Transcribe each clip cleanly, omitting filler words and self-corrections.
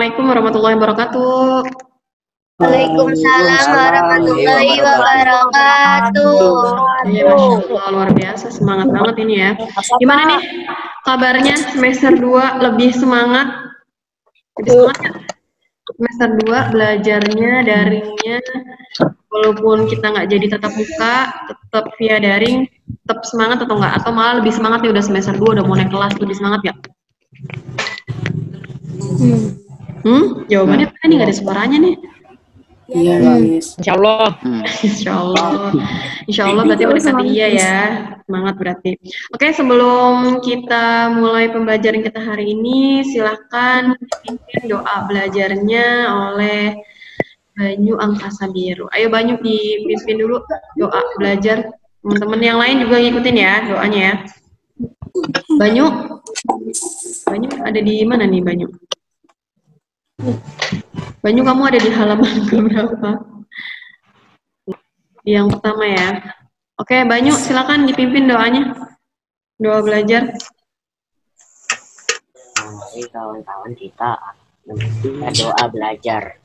Assalamualaikum warahmatullahi wabarakatuh. Waalaikumsalam warahmatullahi wabarakatuh. Ya, Masya Allah, luar biasa, semangat banget ini ya. Gimana nih kabarnya semester 2 lebih semangat? Lebih semangat ya? Semester 2 belajarnya, daringnya, walaupun kita nggak jadi tatap muka, tetap via daring, tetap semangat atau enggak? Atau malah lebih semangat nih udah semester 2, udah mulai kelas, lebih semangat ya? Jawabannya apa nih? Nggak ada suaranya nih. Iya, Insya Allah. Insya Allah. Insya Allah berarti mendekati iya ya. Semangat berarti. Oke, sebelum kita mulai pembelajaran kita hari ini, silahkan dipimpin doa belajarnya oleh Banyu Angkasa Biru. Ayo Banyu dipimpin dulu doa belajar. Teman-teman yang lain juga ngikutin ya doanya ya. Banyu ada di mana nih Banyu? Banyu, kamu ada di halaman berapa? Yang pertama ya. Oke, Banyu, silakan dipimpin doanya. Doa belajar. Mari kawan-kawan kita doa belajar.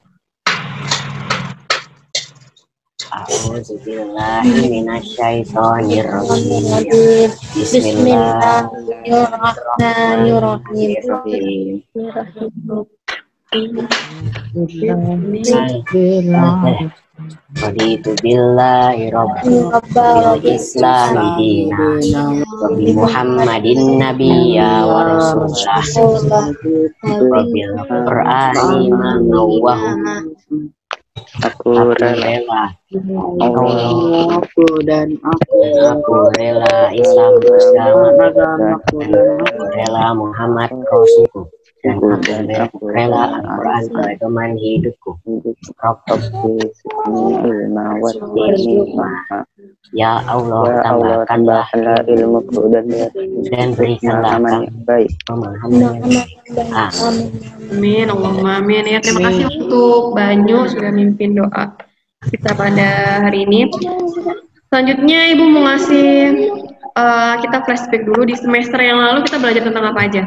A'udzubillahiminasyaitonirrajim. Bismillahirrahmanirrahim. Raditu billahi rabbil islami dinan wa bi Muhammadin nabiyya wa rasulah wa bil qur'ani manawwahu. Aku rela aku rela Islam agama, aku rela Muhammad Rasulku, dan aku rela Al-Quran pedoman hidupku. Ya Allah, tambahkanlah ilmuku dan berikanlah pemahaman. Amin, Allahumma amin. Ya, terima kasih untuk Banyu sudah mimpin doa kita pada hari ini. Selanjutnya Ibu mau ngasih kita flashback dulu di semester yang lalu kita belajar tentang apa aja?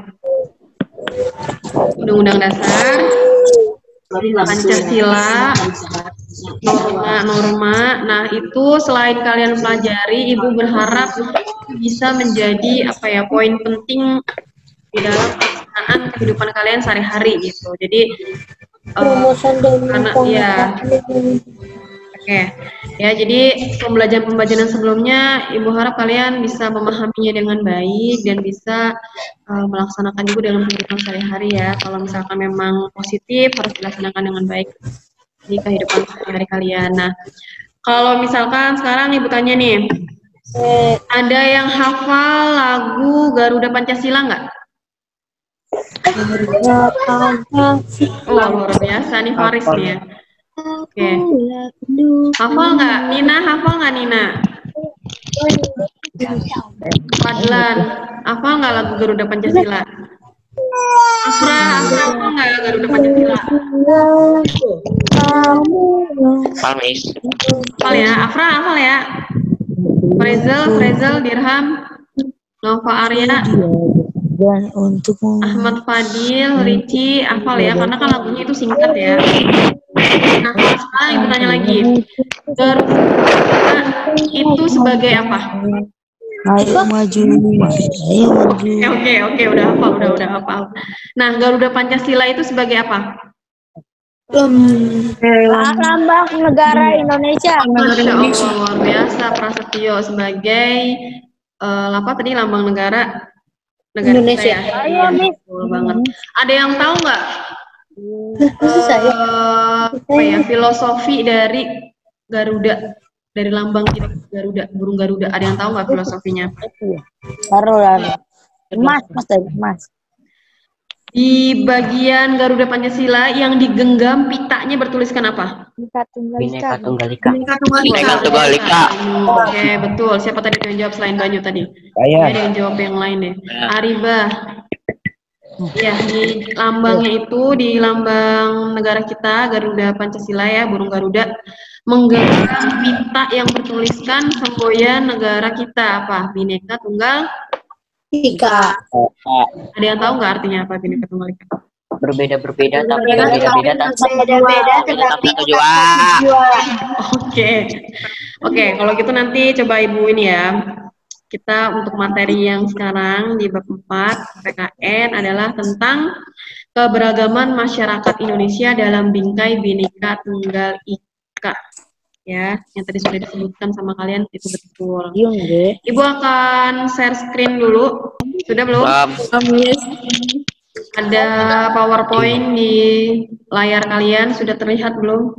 Undang-undang dasar, Pancasila, norma-norma. Nah, itu selain kalian pelajari, Ibu berharap bisa menjadi poin penting di dalam pelaksanaan kehidupan kalian sehari-hari gitu. Jadi karena ya jadi pembelajaran sebelumnya Ibu harap kalian bisa memahaminya dengan baik dan bisa melaksanakan juga dalam kehidupan sehari-hari ya. Kalau misalkan memang positif harus dilaksanakan dengan baik di kehidupan sehari-hari kalian. Nah, kalau misalkan sekarang Ibu tanya nih, ada yang hafal lagu Garuda Pancasila nggak? Luar biasa nih Faris nih ya. Oke. Hafal nggak? Nina hafal nggak Nina? Fadlan, hafal nggak lagu Garuda Pancasila? Afra hafal nggak Garuda Pancasila? Hafal ya, Afra hafal ya. Frezel, Dirham, Nova Arya, Ahmad Fadil, Ricci, hafal ya, karena kan lagunya itu singkat ya. Nah, sekarang Ibu tanya lagi, Garuda itu sebagai apa? Ayo maju. Oke, udah hafal. Nah, Garuda Pancasila itu sebagai apa? Lambang negara Indonesia. Masya Allah, luar biasa Prasetyo sebagai lambang negara Indonesia. Kita ya. Betul banget. Ada yang tahu nggak? Filosofi dari Garuda, dari lambang kita Garuda, burung Garuda. Ada yang tahu nggak filosofinya? Mas. Di bagian Garuda Pancasila yang digenggam pitanya bertuliskan apa? Bhinneka Tunggal Ika. Oke, betul. Siapa tadi yang jawab selain Banyu tadi? Saya. Ada yang jawab yang lain deh. Ariba. Ya, di lambangnya itu di lambang negara kita Garuda Pancasila ya, burung Garuda menggenggam pita yang bertuliskan semboyan negara kita apa? Bhinneka Tunggal Ika. Ada yang tahu nggak artinya apa Bhinneka Tunggal Ika? Berbeda-berbeda tapi berbeda-beda tapi tujuan. Oke, kalau gitu nanti coba Ibu ini ya. Kita untuk materi yang sekarang di bab 4 PKN adalah tentang keberagaman masyarakat Indonesia dalam bingkai Bhinneka Tunggal Ika. Ya, yang tadi sudah disebutkan sama kalian itu betul. Ibu akan share screen dulu. Sudah belum? Ada PowerPoint di layar kalian, sudah terlihat belum?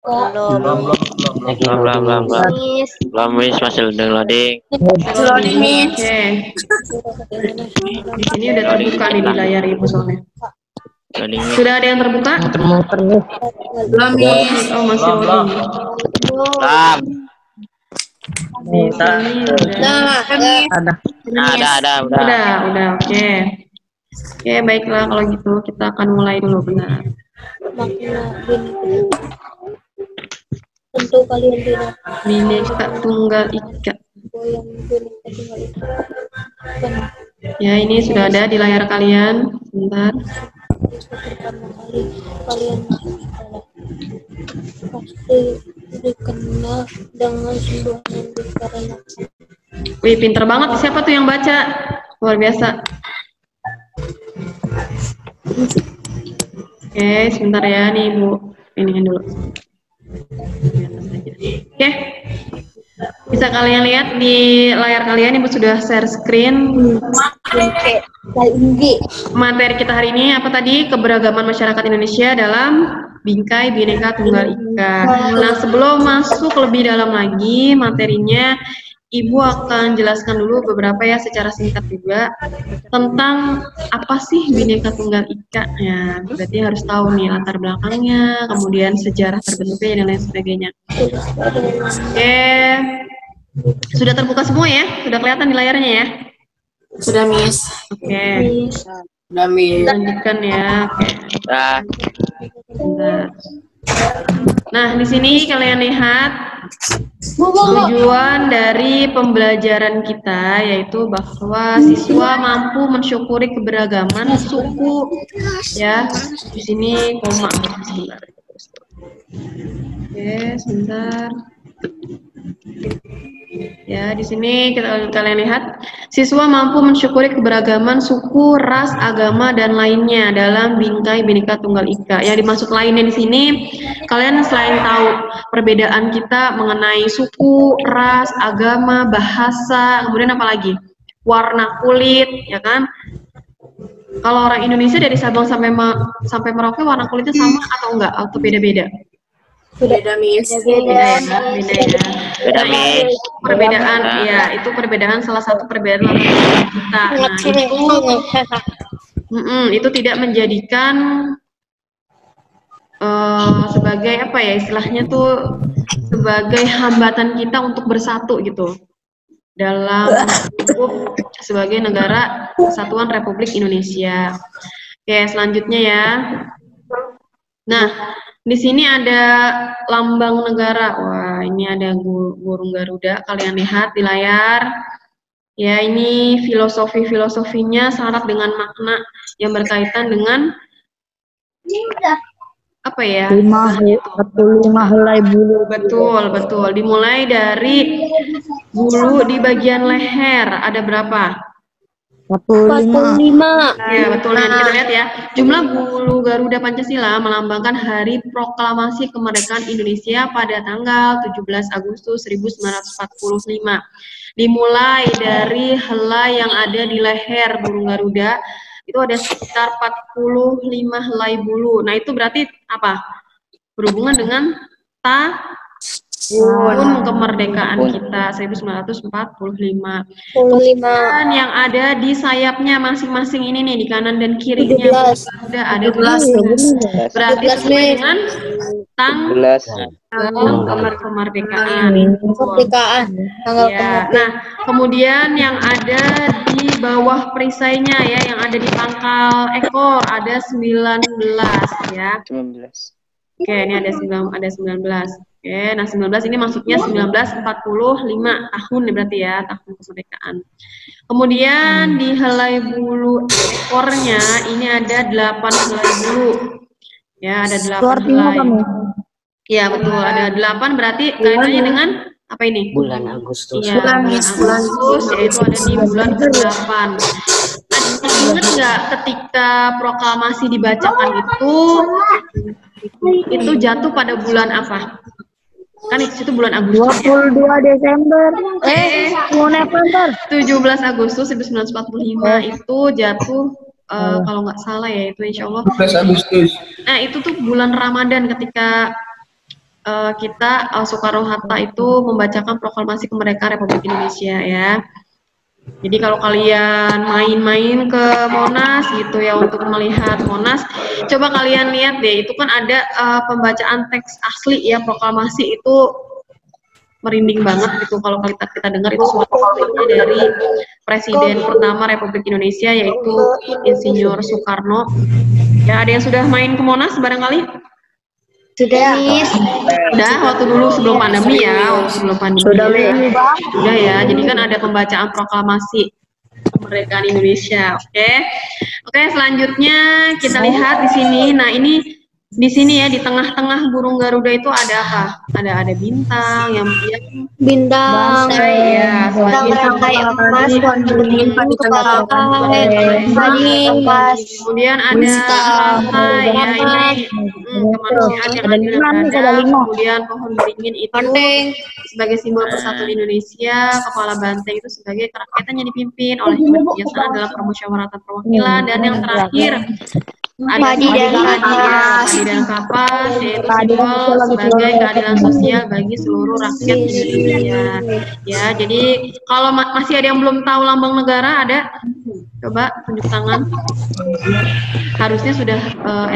Belum. Masih loading. Oke. Di sini udah terbuka nih di layar Ibu soalnya. Sudah ada yang terbuka? Belum. Oh, masih loading. Di sini udah. Oke. Oke, baiklah kalau gitu kita akan mulai dulu benar. Tentu kalian tidak Bhinneka Tunggal Ika. Ya, ini sudah ada di layar kalian. Sebentar. pertama kali kalian masuk sekolah pasti dikenal dengan sebuah karena Wih, pinter banget. Siapa tuh yang baca? Luar biasa. Oke, sebentar ya nih Ibu. Iniin dulu. Oke. Bisa kalian lihat di layar kalian, Ibu sudah share screen. Materi kita hari ini apa tadi? Keberagaman masyarakat Indonesia dalam bingkai Bhinneka Tunggal Ika. Nah, sebelum masuk lebih dalam lagi materinya, Ibu akan jelaskan dulu beberapa ya secara singkat juga tentang apa sih Bhinneka Tunggal Ika. Ya, berarti harus tahu nih latar belakangnya, kemudian sejarah terbentuknya dan lain sebagainya. Oke, sudah terbuka semua ya? Sudah kelihatan di layarnya ya? Sudah, Miss. Oke, Sudah, Miss. lanjutkan ya. Oke. Nah, di sini kalian lihat tujuan dari pembelajaran kita yaitu bahwa siswa mampu mensyukuri keberagaman suku ya. Di sini koma sebentar. Oke, sebentar. Ya, di sini kalian lihat siswa mampu mensyukuri keberagaman suku, ras, agama dan lainnya dalam bingkai Bhinneka Tunggal Ika. Yang dimaksud lainnya di sini, kalian selain tahu perbedaan kita mengenai suku, ras, agama, bahasa, kemudian apa lagi? Warna kulit, ya kan? Kalau orang Indonesia dari Sabang sampai Merauke warna kulitnya sama atau enggak? Atau beda-beda? Beda, Miss. Beda ya. Beda, Miss. Perbedaan, ya itu perbedaan salah satu perbedaan latar kita. Nah, itu tidak menjadikan sebagai apa ya istilahnya tuh sebagai hambatan kita untuk bersatu gitu dalam hidup sebagai negara Kesatuan Republik Indonesia. Oke, selanjutnya ya. Nah, di sini ada lambang negara. Wah, ini ada burung Garuda. Kalian lihat di layar. Ya, ini filosofinya syarat dengan makna yang berkaitan dengan apa ya? 45 helai bulu. Betul. Dimulai dari bulu di bagian leher. Ada berapa? 45. Ya, betul. Nah, kita lihat ya. Jumlah bulu Garuda Pancasila melambangkan Hari Proklamasi Kemerdekaan Indonesia pada tanggal 17 Agustus 1945. Dimulai dari helai yang ada di leher burung Garuda, itu ada sekitar 45 helai bulu. Nah, itu berarti apa? Berhubungan dengan tahun kemerdekaan kita 1945. Kemudian yang ada di sayapnya masing-masing ini nih di kanan dan kirinya ada 12. Berarti sesuai dengan tanggal kemerdekaan. Ya. Nah, kemudian yang ada di bawah perisainya ya, yang ada di pangkal ekor ada 19 ya. 19. Oke, ini ada 19. Oke, nah 19 ini maksudnya 1945 tahun nih berarti ya, tahun kemerdekaan. Kemudian di helai bulu ekornya ini ada 8 helai bulu. Ya, ada 8 helai. Ya, betul. Ada 8 berarti kaitannya dengan apa ini? Bulan Agustus. Iya, bulan Agustus, yaitu ada di bulan ke-8. Ingat nggak ketika proklamasi dibacakan itu jatuh pada bulan apa? Kan itu bulan Agustus. 22 Desember. 17 Agustus 1945 itu jatuh kalau nggak salah ya itu insya Allah. 17 Agustus. Nah itu tuh bulan Ramadan ketika kita Soekarno-Hatta itu membacakan proklamasi kemerdekaan Republik Indonesia ya. Jadi kalau kalian main-main ke Monas gitu ya untuk melihat Monas, coba kalian lihat deh itu kan ada pembacaan teks asli ya proklamasi itu merinding banget gitu kalau kita dengar itu suara dari Presiden pertama Republik Indonesia yaitu Insinyur Soekarno. Ya ada yang sudah main ke Monas barangkali? Sudah, Miss. Udah waktu dulu sebelum pandemi ya, sebelum pandemi. Sudah ya. Jadi kan ada pembacaan proklamasi kemerdekaan Indonesia. Oke, selanjutnya kita lihat di sini. Nah, ini di sini ya di tengah-tengah burung Garuda itu ada apa? Ada bintang yang Bintang. ya, sebagai Rangkai emas, kuning, kepala kemudian ada rangkai ya ini kemanusiaan yang adil dan beradab. Kemudian pohon beringin itu sebagai simbol persatuan Indonesia, kepala banteng itu sebagai kerakyatan yang dipimpin oleh kebijaksanaan dalam permusyawaratan perwakilan, dan yang terakhir ada padi dan kapas yaitu simbol sebagai keadilan sosial bagi seluruh rakyat Indonesia. Ya, jadi kalau masih ada yang belum tahu lambang negara ada, coba tunjuk tangan. Harusnya sudah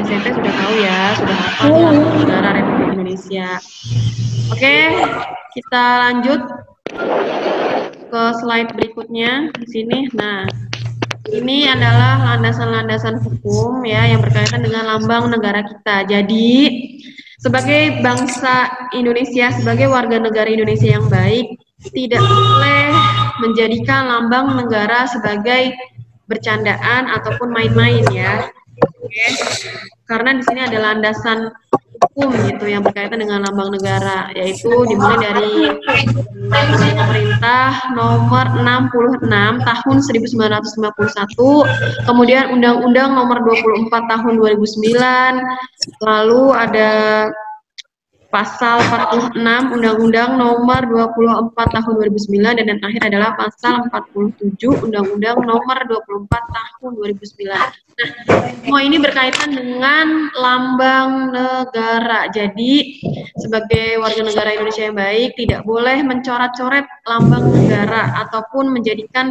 SMP sudah tahu ya, sudah hafal lambang negara Republik Indonesia. Oke, kita lanjut ke slide berikutnya di sini. Nah, ini adalah landasan-landasan hukum ya yang berkaitan dengan lambang negara kita. Jadi sebagai bangsa Indonesia, sebagai warga negara Indonesia yang baik, tidak boleh menjadikan lambang negara sebagai bercandaan ataupun main-main ya. Oke. Karena di sini ada landasan hukum gitu yang berkaitan dengan lambang negara, yaitu dimulai dari pemerintah nomor 66 tahun 1951, kemudian Undang-Undang nomor 24 tahun 2009, lalu ada pasal 46 Undang-Undang nomor 24 tahun 2009, dan yang terakhir adalah pasal 47 Undang-Undang nomor 24 tahun 2009. Nah, semua ini berkaitan dengan lambang negara. Jadi, sebagai warga negara Indonesia yang baik, tidak boleh mencoret-coret lambang negara ataupun menjadikan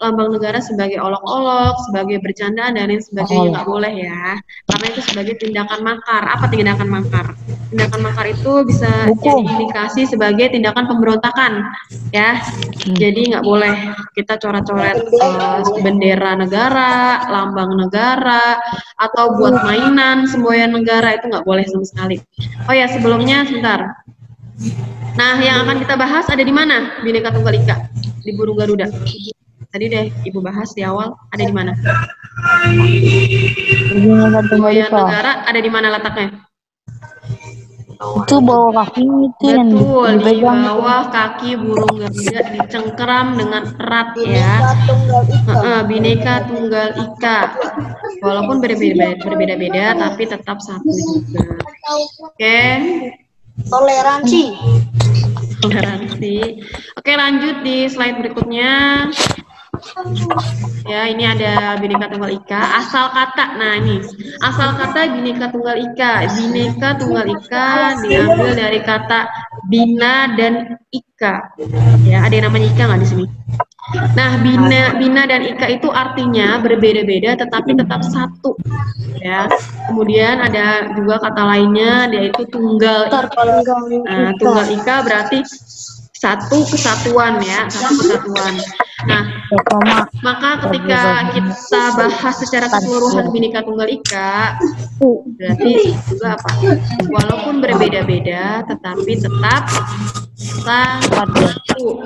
lambang negara sebagai olok-olok, sebagai bercandaan, dan lain sebagainya. Nggak boleh ya, karena itu sebagai tindakan makar. Apa tindakan makar? Tindakan makar itu bisa jadi indikasi sebagai tindakan pemberontakan ya. Jadi nggak boleh kita coret-coret bendera negara, lambang negara, atau buat mainan semboyan negara, itu nggak boleh sama sekali. Oh ya, sebelumnya sebentar. Nah, yang akan kita bahas ada di mana? Bhinneka Tunggal Ika di burung Garuda. Tadi deh Ibu bahas di awal, ada di mana? Semboyan negara ada di mana letaknya? Itu bawah kaki itu yang Betul, di dipegang. bawah kaki burung Garuda dicengkeram dengan erat ya. Bhinneka Tunggal Ika. Walaupun berbeda-beda tapi tetap satu juga. Oke. Toleransi. Oke, lanjut di slide berikutnya. Ya, ini ada Bhinneka Tunggal Ika. Asal kata, nah ini asal kata Bhinneka Tunggal Ika. Bhinneka Tunggal Ika diambil dari kata bina dan ika. Ya, ada yang namanya ika nggak di sini? Nah, bina dan ika itu artinya berbeda-beda tetapi tetap satu. Ya. Kemudian ada juga kata lainnya yaitu tunggal. Nah, tunggal ika berarti satu kesatuan ya, satu kesatuan. Nah, maka ketika kita bahas secara keseluruhan Bhinneka Tunggal Ika, berarti juga apa? Walaupun berbeda-beda, tetapi tetap satu.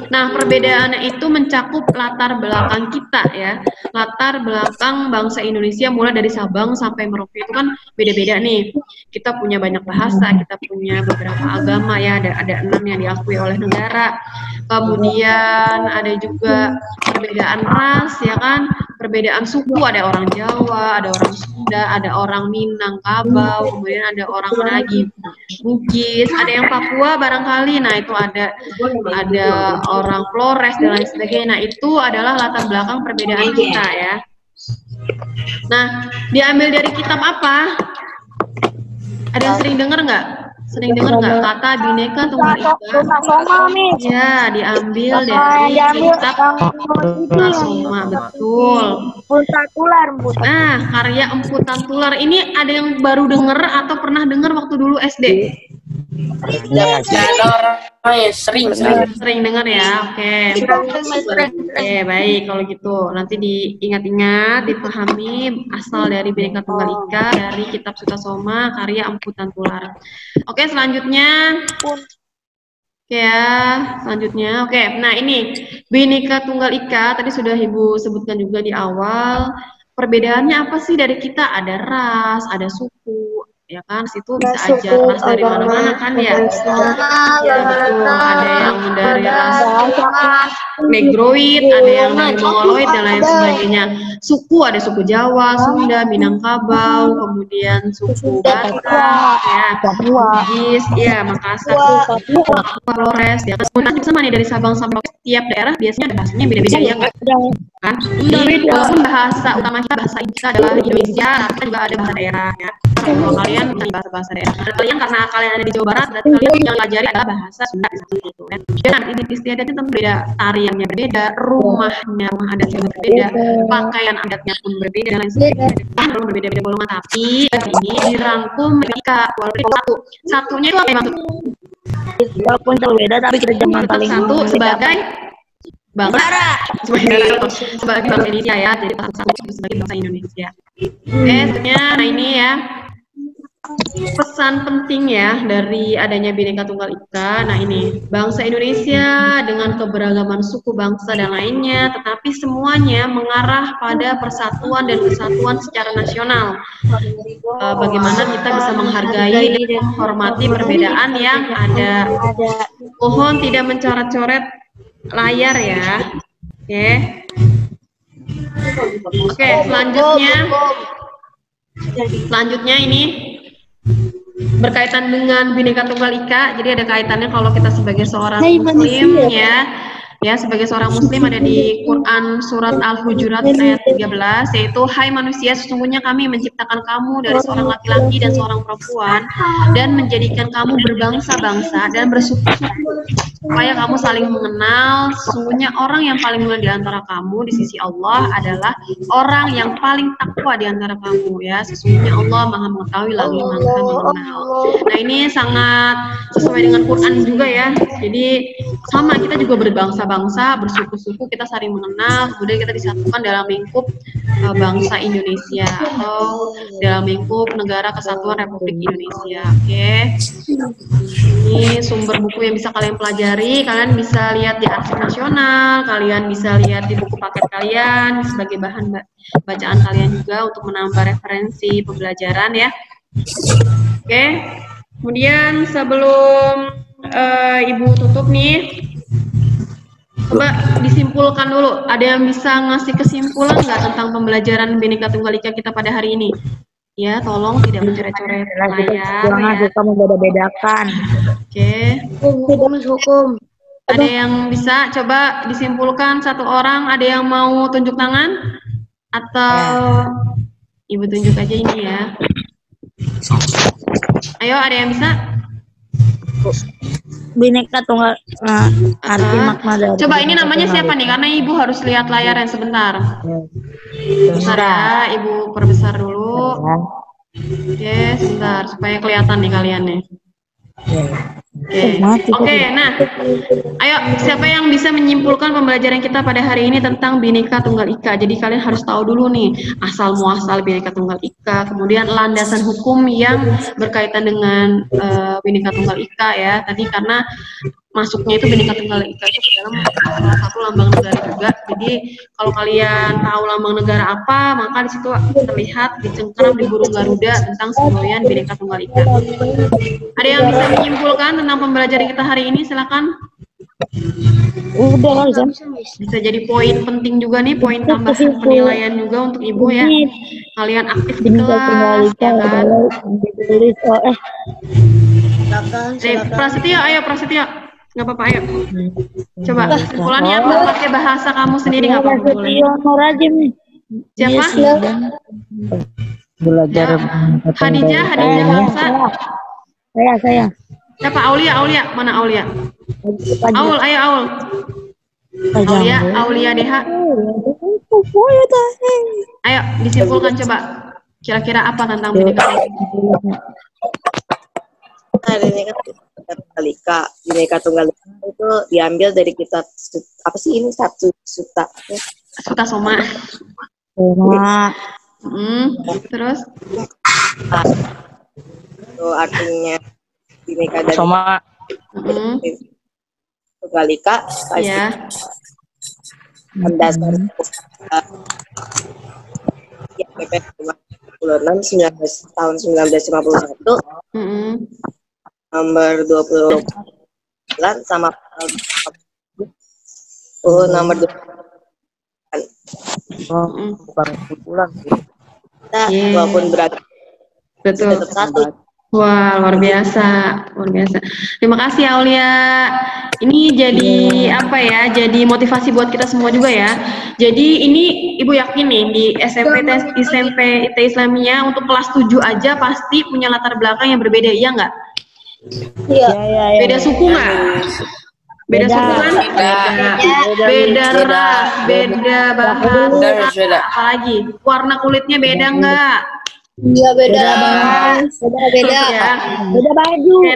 Nah, perbedaannya itu mencakup latar belakang kita ya, latar belakang bangsa Indonesia mulai dari Sabang sampai Merauke itu kan beda-beda nih. Kita punya banyak bahasa, kita punya beberapa agama ya, ada 6 yang diakui oleh negara. Kemudian ada juga perbedaan ras ya kan, perbedaan suku, ada orang Jawa, ada orang Sunda, ada orang Minangkabau, kemudian ada orang mana lagi, Bugis, ada yang Papua barangkali. Nah itu ada orang Flores dan lain sebagainya. Nah itu adalah latar belakang perbedaan kita ya. Nah diambil dari kitab apa? Ada yang sering dengar nggak? Sering dengar nggak kata Bhinneka Tunggal Ika? Ya, diambil dari kitab Soma, betul. Nah, karya Empu Tantular ini ada yang baru dengar atau pernah dengar waktu dulu SD? Sering dengar ya. Oke. Oke, baik kalau gitu. Nanti diingat-ingat, dipahami asal dari Bhinneka Tunggal Ika dari kitab Suta Soma karya Empu Tantular. Oke, selanjutnya. Oke ya, selanjutnya. Oke, nah ini Bhinneka Tunggal Ika tadi sudah Ibu sebutkan juga di awal. Perbedaannya apa sih dari kita? Ada ras, ada suku, ya kan? Situ bisa aja ras dari mana-mana kan ya? Ya betul. Ada yang dari ras Negroid, ada yang dari Mongoloid dan lain sebagainya. Suku ada suku Jawa, Sunda, Minangkabau, kemudian suku Batak, ya, Bugis, ya, Makassar, Flores, ya. Kemudian sama nih dari Sabang sampai setiap daerah biasanya ada bahasanya beda-beda ya kan? Jadi walaupun bahasa utama kita bahasa kita adalah Indonesia, kita juga ada bahasa daerah ya. Kalau kalian bahasa daerah, kalian karena kalian ada di Jawa Barat, berarti kalian yang pelajari adalah bahasa Sunda seperti itu. Dan istiadatnya tentu beda, tariannya berbeda, rumah adatnya berbeda, pakaian adatnya pun berbeda dan lain sebagainya. Belum berbeda-beda golongan, tapi ini dirangkum mereka walaupun satunya itu apa ya maksud? Walaupun berbeda tapi kita jangan paling satu sebagai bangsa, sebagai bangsa Indonesia ya, jadi satu sebagai bangsa Indonesia. Oke, selanjutnya, nah ini ya pesan penting ya dari adanya Bhinneka Tunggal Ika. Nah ini bangsa Indonesia dengan keberagaman suku bangsa dan lainnya, tetapi semuanya mengarah pada persatuan dan kesatuan secara nasional. Bagaimana kita bisa menghargai dan menghormati perbedaan yang ada. Mohon tidak mencoret-coret layar ya. Oke, selanjutnya ini berkaitan dengan Bhinneka Tunggal Ika. Jadi ada kaitannya kalau kita sebagai seorang muslim ya sebagai seorang muslim ada di Quran surat Al-Hujurat ayat 13, yaitu hai manusia, sesungguhnya kami menciptakan kamu dari seorang laki-laki dan seorang perempuan dan menjadikan kamu berbangsa-bangsa dan bersuku-suku supaya kamu saling mengenal. Sesungguhnya orang yang paling mulia di antara kamu di sisi Allah adalah orang yang paling takwa di antara kamu ya. Sesungguhnya Allah Maha mengetahui lagi Maha mengenal. Nah ini sangat sesuai dengan Quran juga ya. Jadi sama, kita juga berbangsa-bangsa, bersuku-suku, kita saling mengenal, kemudian kita disatukan dalam lingkup bangsa Indonesia atau dalam lingkup Negara Kesatuan Republik Indonesia. Oke. Ini sumber buku yang bisa kalian pelajari, kalian bisa lihat di Arsip Nasional, kalian bisa lihat di buku paket kalian sebagai bahan bacaan kalian juga untuk menambah referensi pembelajaran ya. Oke. Kemudian sebelum Ibu tutup nih, coba disimpulkan dulu. Ada yang bisa ngasih kesimpulan nggak tentang pembelajaran Bhinneka Tunggal Ika kita pada hari ini? Ya, tolong tidak mencoret-coret layar. Jangan suka membeda-bedakan. Oke. Hukum. Ada yang bisa coba disimpulkan satu orang? Ada yang mau tunjuk tangan? Atau Ibu tunjuk aja ini ya. Ayo, ada yang bisa? Bhinneka Tunggal arti makna dari. Coba ini namanya siapa nih? Karena Ibu harus lihat layarnya sebentar. Bentar ya, Ibu perbesar dulu. Oke, sebentar supaya kelihatan nih kalian nih. Oke, nah, ayo siapa yang bisa menyimpulkan pembelajaran kita pada hari ini tentang Bhinneka Tunggal Ika? Jadi kalian harus tahu dulu nih asal muasal Bhinneka Tunggal Ika, kemudian landasan hukum yang berkaitan dengan Bhinneka Tunggal Ika ya. Tadi karena masuknya itu Bhinneka Tunggal Ika itu ke dalam salah satu lambang negara juga. Jadi kalau kalian tahu lambang negara apa, maka di situ terlihat dicengkeram di burung Garuda tentang semboyan Bhinneka Tunggal Ika. Ada yang bisa menyimpulkan tentang pembelajaran kita hari ini? Silakan. Udah kan? Bisa jadi poin penting juga nih, poin tambahan penilaian juga untuk ibu ya. Kalian aktif di kelas, ya kan? Prasetyo, ayo Prasetyo. Nggak apa-apa, ayo. Coba kesimpulannya pakai bahasa kamu sendiri nggak apa-apa boleh. Siapa? Belajar. Hadijah Bangsa. Saya. Siapa? Aulia. Mana Aulia? Aul, ayo Aul. Aulia Deha. Ayo disimpulkan coba. Kira-kira apa tentang Bhinneka Tunggal Ika? Bhinneka Tunggal Ika itu diambil dari kitab apa sih ini, satu Suta Soma. Terus? Itu artinya Bhinneka dan Soma. Tunggal Ika Ya. berdasarkan PP 56 tahun 1951 nomor 29 sama nomor 2 Bukan pulang. kita walaupun beragam Betul. tetap satu. Wah, luar biasa. Terima kasih Aulia. Ini jadi apa ya? Jadi motivasi buat kita semua juga ya. Jadi ini Ibu yakin nih di SMP IT Islamia untuk kelas 7 aja pasti punya latar belakang yang berbeda, iya nggak? Iya. Beda suku nggak? Beda suku kan? Beda ras, beda bahasa, apalagi warna kulitnya beda nggak? Iya beda. Beda ya. Beda baju. Oke,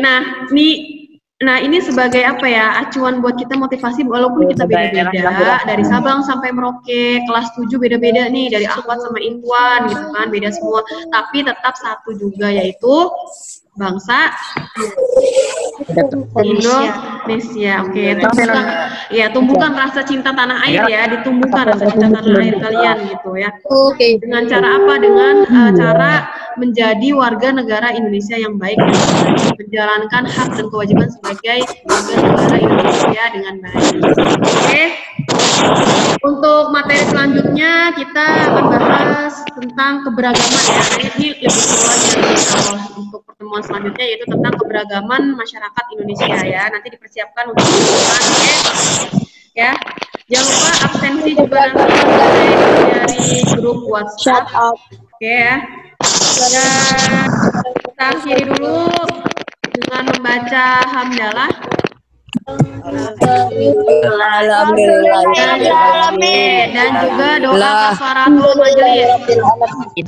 nah ini sebagai apa ya, acuan buat kita motivasi walaupun kita beda-beda dari Sabang sampai Merauke, kelas 7 beda-beda nih dari Ahwat sama Intuan gitu kan, beda semua, tapi tetap satu juga yaitu bangsa Indonesia. Oke, tumbuhkan rasa cinta tanah air ya, ditumbuhkan rasa cinta tanah air kalian gitu ya. Oke. Dengan cara apa? Dengan cara menjadi warga negara Indonesia yang baik, menjalankan hak dan kewajiban sebagai warga negara Indonesia dengan baik. Oke. Untuk materi selanjutnya kita akan bahas tentang keberagaman ya. Nah, ini lebih seru lagi kalau untuk pertemuan selanjutnya, yaitu tentang keberagaman masyarakat Indonesia ya. Nanti dipersiapkan untuk pertemuan, oke? Ya. Jangan lupa absensi juga nanti dari grup WhatsApp. Oke ya. Dan kita akhiri dulu dengan membaca hamdalah. Dan juga doa kafaratul majelis.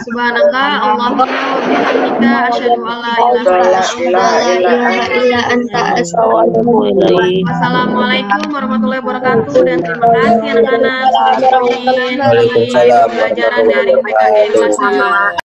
Subhanaka Allahumma wa bihamdika asyhadu an la ilaha illa anta astaghfiruka. Wassalamualaikum warahmatullahi wabarakatuh, dan terima kasih anak-anak sudah join di pembelajaran dari PKN kelas 5.